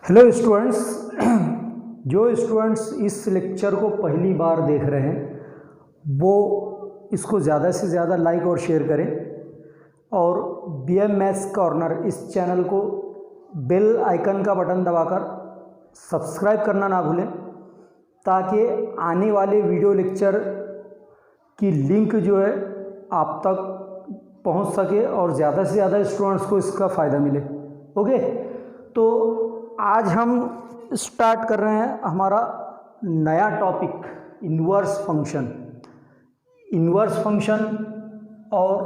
Hello students. जो students इस lecture को पहली बार देख रहे हैं वो इसको ज़्यादा से ज़्यादा लाइक और शेयर करें और BM मैथ्स कॉर्नर इस चैनल को बेल आइकन का बटन दबाकर सब्सक्राइब करना ना भूलें ताकि आने वाले वीडियो लेक्चर की लिंक जो है आप तक पहुंच सके और ज़्यादा से ज़्यादा स्टूडेंट्स को इसका फ़ायदा मिले। ओके, तो आज हम स्टार्ट कर रहे हैं हमारा नया topic inverse function. Inverse function और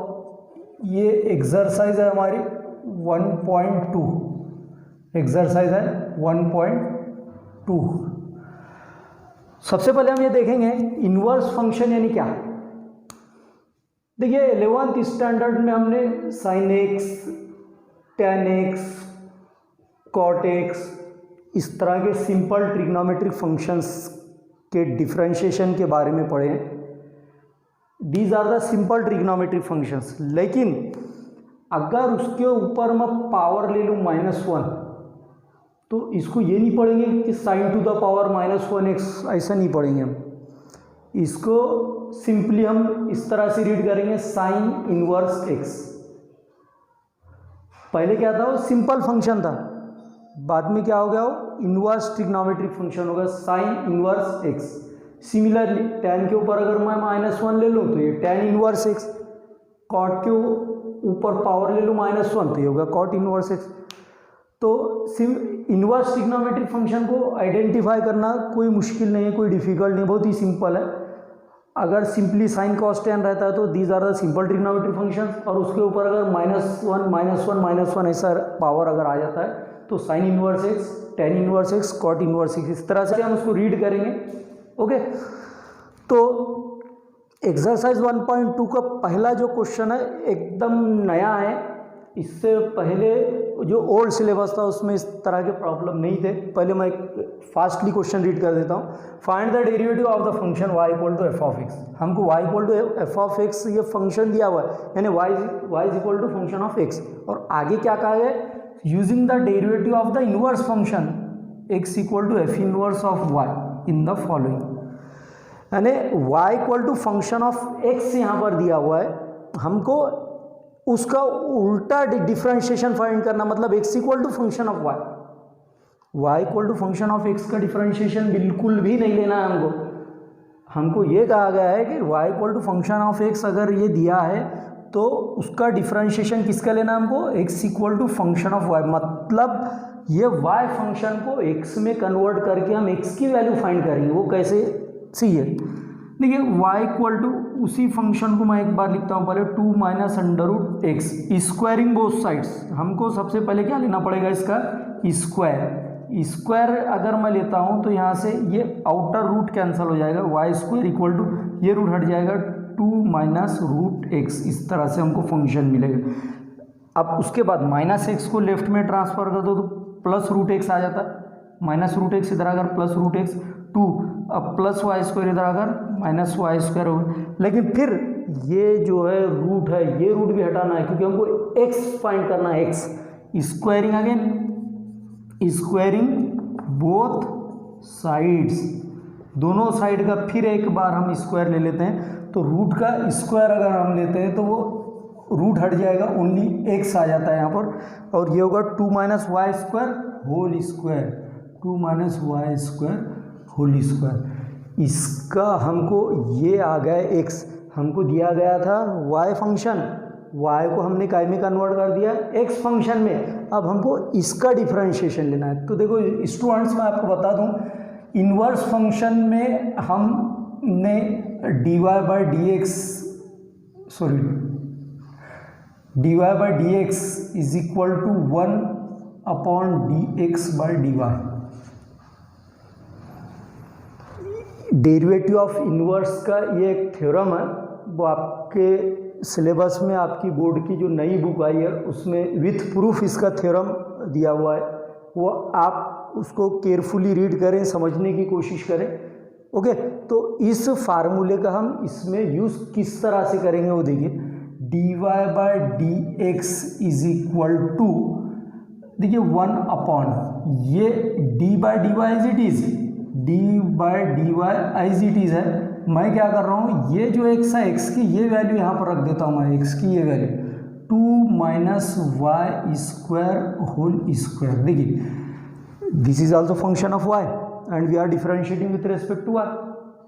ये एक्सरसाइज है हमारी 1.2। एक्सरसाइज है 1.2। सबसे पहले हम ये देखेंगे इन्वर्स फंक्शन यानी क्या। देखिए 11th स्टैंडर्ड में हमने sine x, tan x, cot x इस तरह के सिंपल ट्रिग्नोमेट्रिक फंक्शंस के डिफरेंशिएशन के बारे में पढ़े हैं। These are the simple trigonometric functions. लेकिन अगर उसके ऊपर मैं पावर ले लूँ -1 तो इसको ये नहीं पढ़ेंगे कि sign to the power -1x, ऐसा नहीं पढ़ेंगे हम। इसको सिंपली हम इस तरह से रीड करेंगे साइन इनवर्स एक्स। पहले क्या था, वो सिंपल फंक्शन था, बाद में क्या हो गया, वो इनवर्स ट्रिग्नोमेट्रिक फंक्शन होगा sign inverse x. Similarly ten के ऊपर अगर मैं -1 ले लूँ तो ये टेन इनवर्स एक्स, कॉट के ऊपर पावर ले लूँ -1 तो ये होगा कॉट इनवर्स एक्स। तो इनवर्स ट्रिग्नोमेट्रिक फंक्शन को आइडेंटिफाई करना कोई मुश्किल नहीं है, कोई डिफिकल्ट नहीं, बहुत ही सिंपल है। अगर सिंपली साइन कॉस टेन रहता है तो these are the simple trigonometric function, और उसके ऊपर अगर -1 ऐसा पावर अगर आ जाता है तो sine inverse x, tan inverse x, cot inverse x, इस तरह से हम उसको रीड करेंगे। ओके, तो एक्सरसाइज 1.2 का पहला जो क्वेश्चन है एकदम नया है। इससे पहले जो ओल्ड सिलेबस था उसमें इस तरह के प्रॉब्लम नहीं थे। पहले मैं फास्टली क्वेश्चन रीड कर देता हूँ। Find the derivative of the function y equal to f of x. हमको y equal to f of x ये फंक्शन दिया हुआ है, यानी y is equal to function of x। और आगे क्या कहा है, using the derivative of the inverse function x equal to f inverse of y in the following. यानी y equal to function of x यहाँ पर दिया हुआ है, हमको उसका उल्टा डिफरेंशिएशन फाइंड करना, मतलब x equal to function of y equal to function of x का डिफरेंशिएशन बिल्कुल भी नहीं लेना है हमको ये कहा गया है कि y equal to function of x अगर ये दिया है तो उसका डिफरेंशिएशन किसका लेना है हमको, x equal to function of y। मतलब ये y फंक्शन को x में कन्वर्ट करके हम x की वैल्यू फाइंड करेंगे। वो कैसे सही है, देखिए y इक्वल टू उसी फंक्शन को मैं एक बार लिखता हूँ पहले, 2 minus under root x, squaring both sides. हमको सबसे पहले क्या लेना पड़ेगा, इसका स्क्वायर अगर मैं लेता हूँ तो यहाँ से ये आउटर रूट कैंसिल हो जाएगा, वाई स्क्वायर इक्वल टू ये रूट हट जाएगा 2 माइनस रूट एक्स। इस तरह से हमको फंक्शन मिलेगा। अब उसके बाद माइनस एक्स को लेफ्ट में ट्रांसफर कर दो तो प्लस रूट एक्स आ जाता है, माइनस रूट एक्स इधर अगर प्लस रूट एक्स 2, अब प्लस वाई स्क्वायर इधर अगर माइनस वाई स्क्वायर होगा। लेकिन फिर ये जो है रूट है, ये रूट भी हटाना है क्योंकि हमको एक्स फाइंड करना है, x. Squaring again, squaring both sides, दोनों साइड का फिर एक बार हम स्क्वायर ले लेते हैं। तो रूट का स्क्वायर अगर हम लेते हैं तो वो रूट हट जाएगा, ओनली एक्स आ जाता है यहाँ पर, और ये होगा 2 minus y square whole square, 2 minus y square whole square. इसका हमको ये आ गया एक्स, हमको दिया गया था y फंक्शन, y को हमने काय में कन्वर्ट कर दिया x फंक्शन में। अब हमको इसका डिफरेंशिएशन लेना है। तो देखो स्टूडेंट्स, मैं आपको बता दूं, इन्वर्स फंक्शन में हमने dy by d x is equal to 1 upon dx by dy। Derivative of inverse का ये एक थ्योरम है, वो आपके सिलेबस में आपकी बोर्ड की जो नई बुक आई है उसमें विथ प्रूफ इसका थ्योरम दिया हुआ है। वो आप उसको केयरफुली रीड करें, समझने की कोशिश करें। ओके, तो इस फार्मूले का हम इसमें यूज़ किस तरह से करेंगे वो देखिए। dy by d x is equal to, देखिए 1 अपॉन ये d by d y as it is, d by d y as it is है। मैं क्या कर रहा हूँ, ये जो एक्स है एक्स की ये वैल्यू यहाँ पर रख देता हूँ मैं, एक्स की ये value 2 minus y square whole square. देखिए this is also function of y and we are differentiating with respect to y.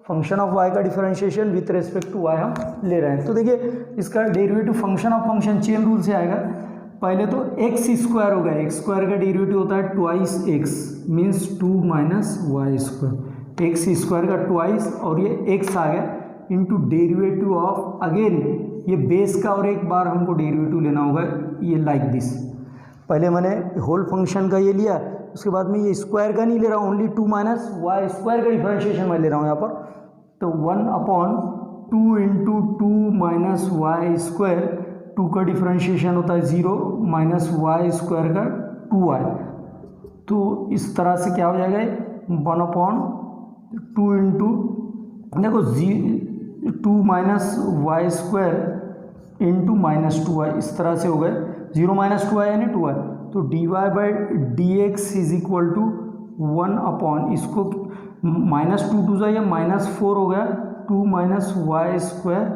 Function of y का differentiation with respect to y हम ले रहे हैं। तो देखिए इसका derivative function of function chain rule से आएगा। पहले तो एक्स स्क्वायर होगा, एक्स स्क्वायर का डेरिवेटिव होता है twice x means 2 minus y square, x square का ट्वाइस और ये एक्स आ गया इंटू डेरिवेटिव ऑफ अगेन ये बेस का और एक बार हमको डेरिवेटिव लेना होगा ये लाइक दिस। पहले मैंने होल फंक्शन का ये लिया, उसके बाद में ये स्क्वायर का नहीं ले रहा हूँ, ओनली 2 माइनस वाई स्क्वायर का डिफरेंशिएशन मैं ले रहा हूँ यहाँ पर। तो 1/2 इंटू 2 माइनस वाई स्क्वायर, 2 का डिफरेंशिएशन होता है 0 माइनस वाई स्क्वायर का 2y। तो इस तरह से क्या हो जाएगा 1/2 इंटू देखो 2 minus y square into minus 2y, इस तरह से हो गए 0 माइनस 2y यानी 2y। तो dy by d x is equal to 1/, इसको -2 2 या -4 हो गया 2 माइनस वाई स्क्वायर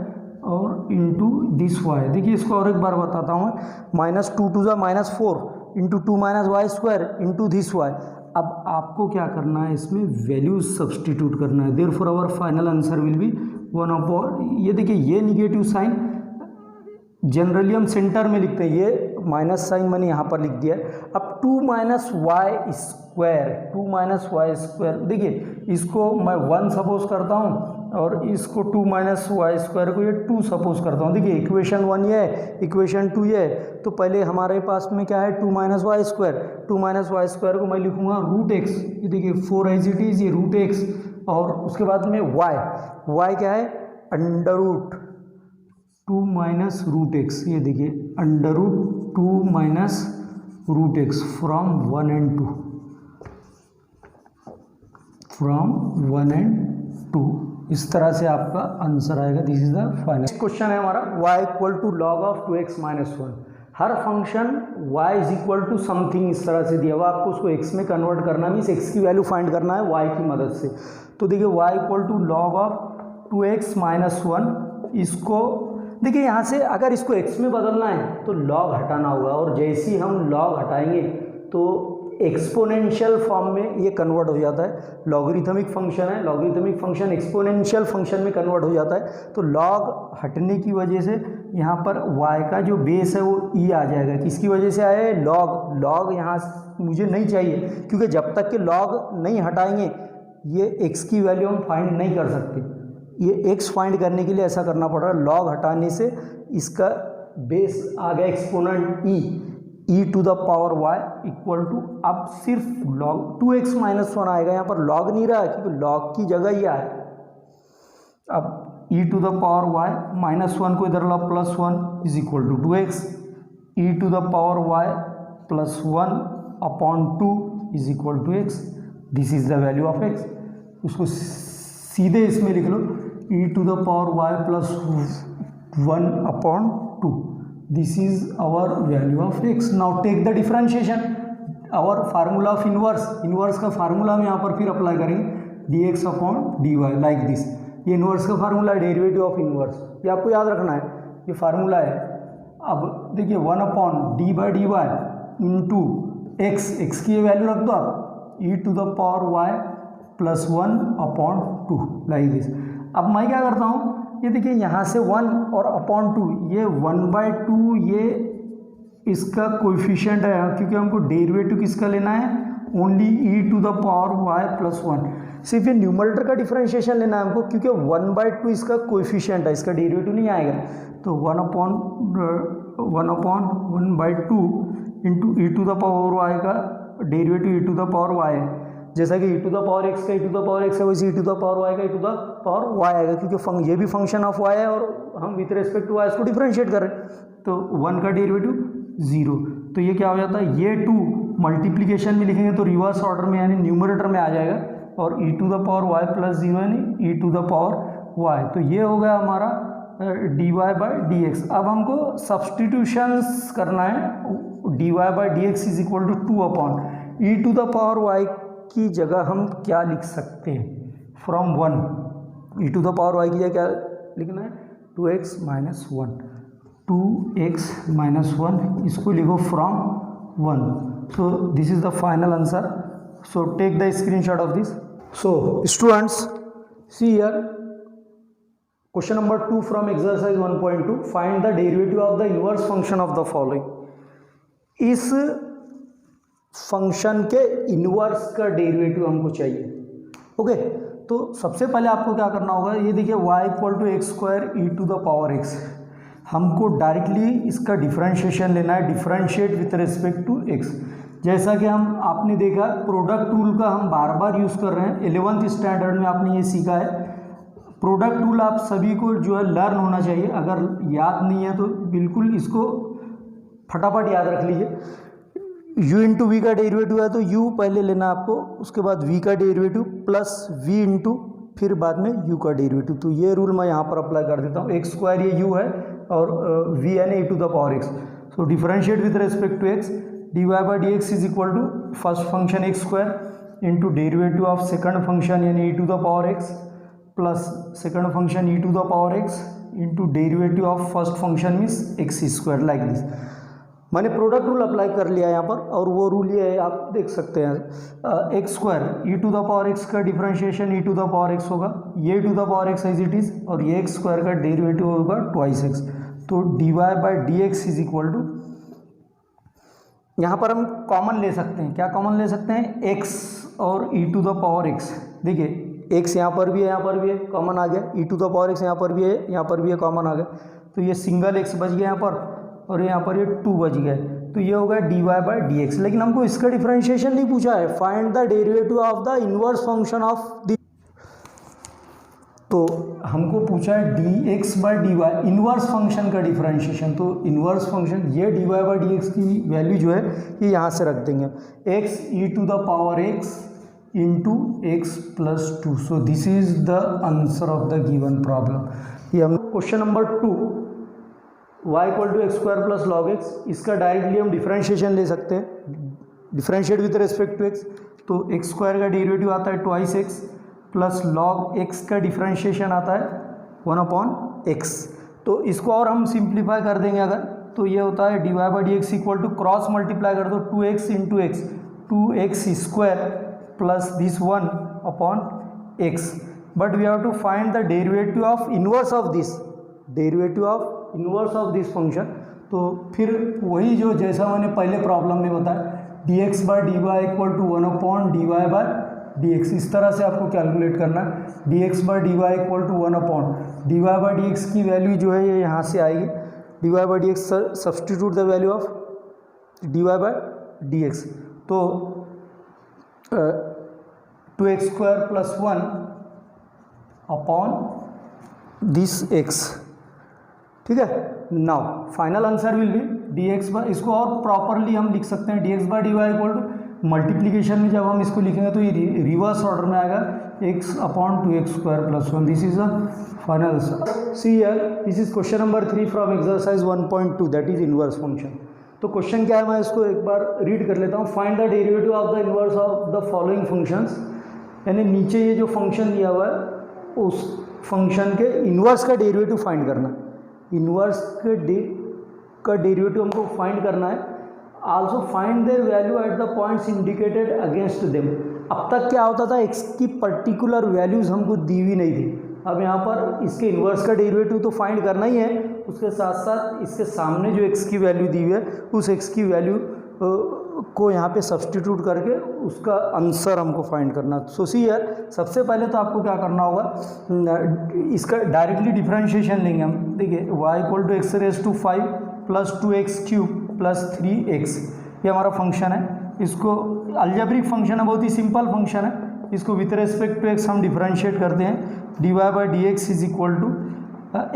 और इंटू दिस वाई। देखिए इसको और एक बार बताता हूँ, -2 2 -4 into 2 minus y square into this y. अब आपको क्या करना है, इसमें वैल्यूज सब्सटीट्यूट करना है। Therefore our final answer will be 1/, ये देखिए ये निगेटिव साइन जनरली हम सेंटर में लिखते हैं, ये माइनस साइन मैंने यहाँ पर लिख दिया है। अब 2 minus y square, 2 minus y square, देखिए इसको मैं 1 सपोज करता हूँ और इसको 2 माइनस वाई स्क्वायर को ये 2 सपोज करता हूँ। देखिए इक्वेशन 1 ये है, इक्वेशन 2 ये है। तो पहले हमारे पास में क्या है 2 minus y square, 2 minus y square को मैं लिखूँगा रूट एक्स, ये देखिए 4 एज इट इज़, ये रूट एक्स और उसके बाद में वाई क्या है under root 2 minus root x, ये देखिए under root 2 minus root x from 1 and 2, from 1 and 2। इस तरह से आपका आंसर आएगा। This is the final question है हमारा y equal to log of 2x minus 1। हर function y is equal to something इस तरह से दिया हुआ, आपको उसको x में कन्वर्ट करना मीन्स x की वैल्यू फाइंड करना है y की मदद से। तो देखिए y equal to log of 2x minus 1, इसको देखिए यहाँ से अगर इसको x में बदलना है तो लॉग हटाना होगा और जैसे ही हम लॉग हटाएंगे तो एक्सपोनेंशियल फॉर्म में ये कन्वर्ट हो जाता है। लॉगरिथमिक फंक्शन है, लॉगरिथमिक फंक्शन एक्सपोनेंशियल फंक्शन में कन्वर्ट हो जाता है। तो लॉग हटने की वजह से यहाँ पर y का जो बेस है वो e आ जाएगा। किसकी वजह से आया है लॉग यहाँ मुझे नहीं चाहिए, क्योंकि जब तक कि लॉग नहीं हटाएंगे ये x की वैल्यू हम फाइंड नहीं कर सकते। ये x फाइंड करने के लिए ऐसा करना पड़ रहा है, लॉग हटाने से इसका बेस आ गया exponent e to the power y equal to, अब सिर्फ लॉग 2x माइनस 1 आएगा, यहाँ पर लॉग नहीं रहा क्योंकि लॉग की जगह ये आए। अब e to the power y minus 1 को इधर ला plus 1 is equal to 2x, e to the power y plus 1 upon 2 is equal to x। This is the value of x। उसको सीधे इसमें लिख लो e to the power y plus 1 upon 2। This is our value of x. Now take the differentiation. Our formula of inverse का formula हम यहाँ पर फिर अप्लाई करेंगे dx upon dy like this. ये इन्वर्स का फार्मूला है, डेरिवेटिव ऑफ इन्वर्स, ये आपको याद रखना है, ये फार्मूला है। अब देखिए 1 upon d by d y into x की ये वैल्यू रख दो आप e to the power y plus 1 upon 2 like this. अब मैं क्या करता हूँ, ये देखिए यहाँ से 1 और अपॉन 2, ये 1/2 ये इसका कोएफिशिएंट है क्योंकि हमको डेरिवेटिव किसका लेना है only e to the power y plus 1। सिर्फ ये न्यूमरेटर का डिफरेंशिएशन लेना है हमको क्योंकि 1/2 इसका कोएफिशिएंट है, इसका डेरिवेटिव नहीं आएगा। तो 1/1/2 into e to the power y का derivative e to the power y है। जैसा कि e to the power x का e to the power x है वैसे e to the power y का e to the power y आएगा, क्योंकि ये भी फंक्शन ऑफ y है और हम विथ रेस्पेक्ट टू y इसको डिफरेंशिएट कर रहे हैं। तो 1 का डेरिवेटिव 0, तो ये क्या हो जाता है, ये 2 मल्टीप्लीकेशन में लिखेंगे तो रिवर्स ऑर्डर में यानी न्यूमरेटर में आ जाएगा और e to the power y plus 0 यानी e to the power y। तो ये हो गया हमारा dy बाई डी एक्स। अब हमको सब्सटीट्यूशंस करना है, dy by d x is equal to 2 upon e to the power y की जगह हम क्या लिख सकते हैं, from 1 e to the power y की जगह क्या लिखना है, 2x माइनस 1, 2x माइनस 1, इसको लिखो from 1. So this is the final answer. So take the screenshot of this. So students, see here question number 2 from exercise 1.2. Find the derivative of the inverse function of the following. इस function के inverse का derivative हमको चाहिए. Okay, तो सबसे पहले आपको क्या करना होगा, ये देखिए y equal to x square e to the power x, हमको डायरेक्टली इसका डिफरेंशिएशन लेना है, differentiate with respect to x. जैसा कि हम आपने देखा प्रोडक्ट रूल का हम बार बार यूज़ कर रहे हैं, 11th स्टैंडर्ड में आपने ये सीखा है. प्रोडक्ट रूल आप सभी को जो है लर्न होना चाहिए, अगर याद नहीं है तो बिल्कुल इसको फटाफट याद रख लीजिए. u इंटू वी का डेरिवेटिव है तो u पहले लेना आपको, उसके बाद v का डेरिवेटिव प्लस v इंटू फिर बाद में u का डेरिवेटिव. तो ये रूल मैं यहाँ पर अप्लाई कर देता हूँ. एक्स स्क्वायर ये u है और v यानी e to the power x. So differentiate with respect to x, dy by d x is equal to first function x square into derivative of second function यानी e to the power x plus second function e to the power x into derivative of first function means x square. Like this. मैंने product rule apply कर लिया यहाँ पर, और वो rule ये है आप देख सकते हैं, x square e to the power x का differentiation e to the power x होगा, ये to the power x as it is, और ये एक्स स्क्वायर का डेरिवेटिव होगा ट्वाइस एक्स. तो d y by d x is equal to, यहाँ पर हम कॉमन ले सकते हैं. क्या कॉमन ले सकते हैं, एक्स और ई टू द पावर एक्स. देखिए एक्स यहाँ पर भी है, यहाँ पर भी है, कॉमन आ गया. ई टू द पावर एक्स यहाँ पर भी है, यहाँ पर भी है, कॉमन आ गया. तो ये सिंगल एक्स बच गया यहाँ पर, और यहाँ पर ये 2 बच गए. तो ये होगा d y by d x. लेकिन हमको इसका डिफरेंशिएशन नहीं पूछा है. Find the derivative of the inverse function of the, तो हमको पूछा है d x by d y inverse function का डिफरेंशिएशन. तो इनवर्स फंक्शन ये d y by d x की वैल्यू जो है ये यहाँ से रख देंगे, x e to the power x into x plus 2. So this is the answer of the given problem. ये हम question number 2 y equal to x square plus log x, इसका डायरेक्टली हम डिफरेंशिएशन ले सकते हैं, differentiate with respect to x. तो x square का derivative आता है twice x plus log x का डिफरेंशिएशन आता है 1 अपॉन एक्स. तो इसको और हम सिंप्लीफाई कर देंगे अगर, तो ये होता है d y by d x equal to cross multiply कर दो 2x into x, 2x square plus this 1 upon x. But we have to find the derivative of inverse of this, derivative of inverse of this function. तो फिर वही जो जैसा मैंने पहले problem में बताया, d x by d y equal to 1 upon d y by d x, इस तरह से आपको कैलकुलेट करना है. D x by d y equal to 1 upon d y by d x की वैल्यू जो है ये यहाँ से आएगी. D y by d x substitute the value of d y by d x. तो 2x square plus 1 upon this x. ठीक है. Now final answer will be d x by, इसको और प्रॉपरली हम लिख सकते हैं d x by d y equal to multiplication में जब हम इसको लिखेंगे तो ये रिवर्स ऑर्डर में आएगा, x upon 2x square plus 1. This is the final answer. See here, this is question number 3 from exercise 1.2, that is inverse function. तो क्वेश्चन क्या है, मैं इसको एक बार रीड कर लेता हूँ. Find the derivative of the inverse of the following functions. यानी नीचे ये जो फंक्शन दिया हुआ है उस फंक्शन के इनवर्स का डेरिवेटिव फाइंड करना है. इनवर्स का डेरिवेटिव हमको फाइंड करना है. Also find their value at the points indicated against them. अब तक क्या होता था, एक्स की पर्टिकुलर वैल्यूज़ हमको दी हुई नहीं थी. अब यहाँ पर इसके इन्वर्स का डेरिवेटिव तो फाइंड करना ही है, उसके साथ साथ इसके सामने जो एक्स की वैल्यू दी हुई है उस एक्स की वैल्यू को यहाँ पे सब्सटीट्यूट करके उसका आंसर हमको फाइंड करना. सो सी हियर, सबसे पहले तो आपको क्या करना होगा, इसका डायरेक्टली डिफरेंशिएशन लेंगे हम. देखिए y equal to x raise to 5 plus 2x cube plus 3x, ये हमारा फंक्शन है. इसको अलजेब्रिक फंक्शन है, बहुत ही सिंपल फंक्शन है. इसको विथ रेस्पेक्ट टू x हम डिफरेंशिएट करते हैं. D y by d x is equal to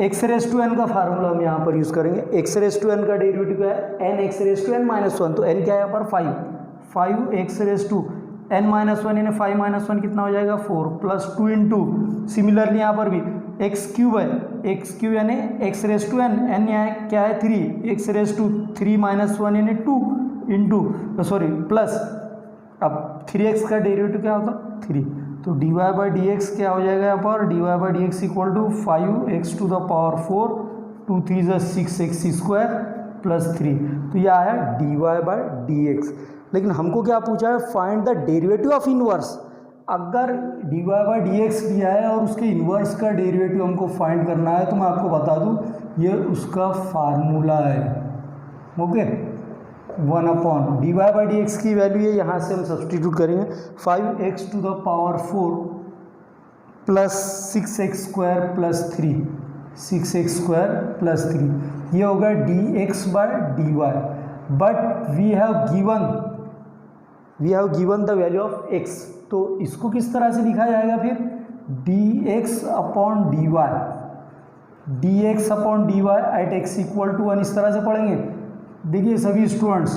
x raise to n का फार्मूला हम यहाँ पर यूज़ करेंगे. एक्स रेज टू एन का डेरिवेटिव क्या है, n x raise to n minus 1. तो एन क्या है यहाँ पर 5 x raise to n minus 1 यानी 5 माइनस 1 कितना हो जाएगा 4 प्लस 2 इंटू, सिमिलरली यहाँ पर भी एक्स क्यूब है, एक्स क्यूब यानी x raise to n, n यहाँ क्या है 3, एक्स रेज टू 3 माइनस 1 यानी 2 इंटू प्लस अब 3x का डेरिवेटिव क्या होता, 3, तो dy बाई डी एक्स क्या हो जाएगा यहाँ पर, dy by d x equal to 5x to the power 4, 2 3 6x square plus 3, तो यह आया dy बाई डी एक्स। लेकिन हमको क्या पूछा है, find the derivative of inverse. अगर dy बाई डी एक्स दिया है और उसके इन्वर्स का डेरिवेटिव हमको फाइंड करना है, तो मैं आपको बता दूं ये उसका फार्मूला है, okay. 1 upon dy by d x की वैल्यू है, यहाँ से हम सब्सटीट्यूट करेंगे 5x to the power 4 plus 6x square plus 3, 6x square plus 3, ये होगा dx by dy। But we have given the value of x, तो इसको किस तरह से लिखा जाएगा फिर, dx upon dy, dx upon dy at x equal to 1, इस तरह से पढ़ेंगे। देखिए सभी students,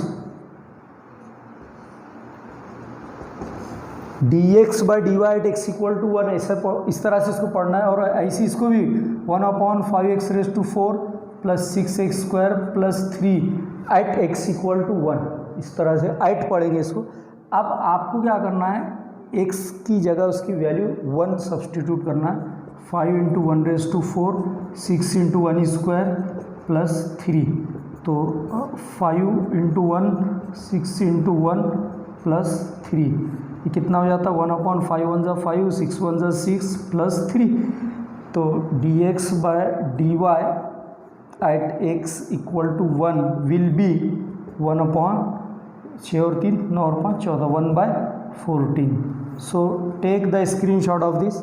dx by d y at x equal to 1, ऐसा इस तरह से इसको पढ़ना है। और ऐसे इसको भी 1 upon 5x raise to 4 plus 6x square plus 3 at x equal to 1, इस तरह से एट पढ़ेंगे इसको। अब आपको क्या करना है, x की जगह उसकी वैल्यू 1 सब्सटीट्यूट करना है, 5 into 1 raise to 4, 6 into 1 square plus 3, तो 5 इंटू 1, 6 इंटू 1 प्लस 3, ये कितना हो जाता है, 1 अपॉन 5 1 जा 5, 6 1 जा 6 प्लस 3, तो dx by d y at x equal to 1 will be 1 upon 6 और 3 9 और 5 14, 1 बाय 14। So take the screenshot of this.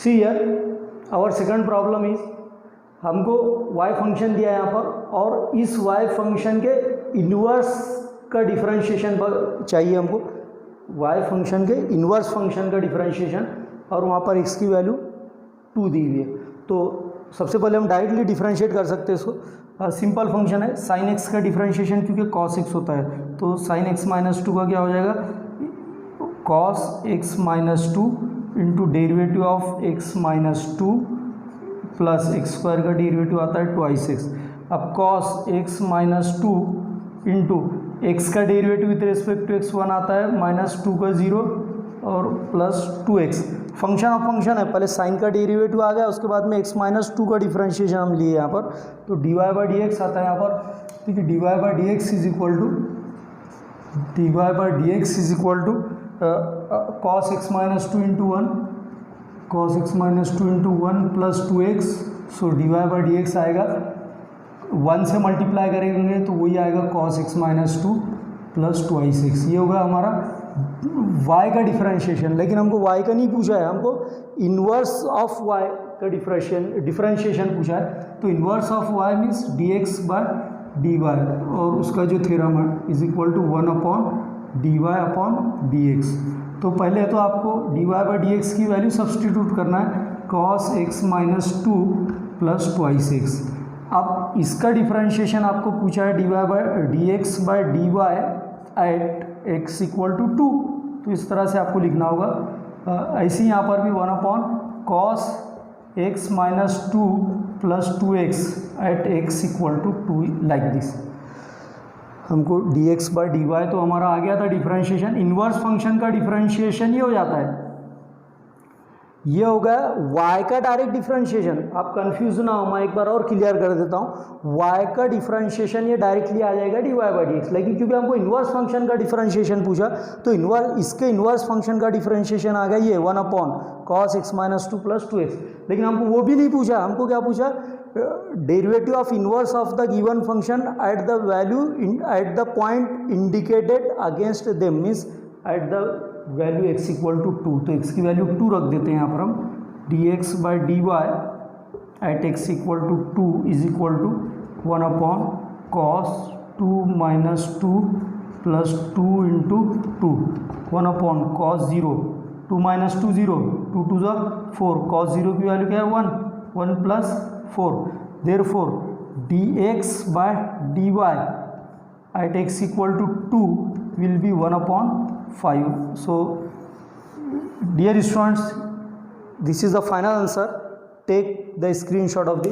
See here our second problem is, हमको y फंक्शन दिया है यहाँ पर, और इस y फंक्शन के इन्वर्स का डिफरेंशिएशन चाहिए हमको, y फंक्शन के इन्वर्स फंक्शन का डिफरेंशिएशन, और वहाँ पर x की वैल्यू 2 दी हुई है। तो सबसे पहले हम डायरेक्टली डिफरेंशिएट कर सकते हैं इसको। सिंपल फंक्शन है, साइन x का डिफरेंशिएशन क्योंकि cos x होता है, तो साइन x माइनस 2 का क्या हो जाएगा, cos x minus 2 into derivative of x minus 2 plus x square का डेरिवेटिव आता है ट्वाइस एक्स। अब cos x minus 2 into x का derivative with respect to x 1 आता है माइनस 2 का 0 और plus 2x। Function of function है, पहले साइन का डेरिवेटिव आ गया, उसके बाद में x माइनस 2 का डिफरेंशिएशन हम लिए यहाँ पर, तो dy बाई डी एक्स आता है यहाँ पर। ठीक है, dy by d x is equal to cos x minus 2 into 1, cos x minus 2 into 1 plus 2x, so dy by d x आएगा 1 से मल्टीप्लाई करेंगे तो वही आएगा cos x minus 2 plus twice x. ये होगा हमारा y का डिफरेंशिएशन। लेकिन हमको y का नहीं पूछा है, हमको इन्वर्स ऑफ y का डिफरेंशिएशन पूछा है। तो inverse of y means dx by dy, और उसका जो थ्योरम है is equal to 1 upon dy upon dx। तो पहले तो आपको dy बाई डी एक्स की वैल्यू सब्सटीट्यूट करना है, cos x minus 2 plus twice x. अब इसका डिफरेंशिएशन आपको पूछा है dx by d y at x equal to 2, तो इस तरह से आपको लिखना होगा। ऐसे ही यहाँ पर भी 1 upon cos x minus 2 plus 2x at x equal to 2, like this. हमको dx बाई डी वाई तो हमारा आ गया था डिफरेंशिएशन। इन्वर्स फंक्शन का डिफरेंशिएशन ये हो जाता है, ये होगा y का डायरेक्ट डिफरेंशिएशन। आप कंफ्यूज ना हो, मैं एक बार और क्लियर कर देता हूँ। y का डिफरेंशिएशन ये डायरेक्टली आ जाएगा dy बाई डी एक्स, लेकिन क्योंकि हमको इन्वर्स फंक्शन का डिफरेंशिएशन पूछा, तो इसके इन्वर्स फंक्शन का डिफरेंशिएशन आ गया ये 1 upon cos x minus 2 plus 2x। लेकिन हमको वो भी नहीं पूछा, हमको क्या पूछा, derivative of inverse of the given function at the value at the point indicated against them, means at the value x equal to 2। तो x की वैल्यू 2 रख देते हैं यहाँ पर हम, dx by d y at x equal to 2 is equal to 1 upon cos 2 minus 2 plus 2 into 2, 1 upon cos 0, 2 minus 2 0, 2 2 जा 4, cos 0 की वैल्यू क्या है 1, 1 plus 4। Therefore dx by dy at x equal to 2 will be 1 upon 5. So dear students, this is the final answer. Take the screenshot of this.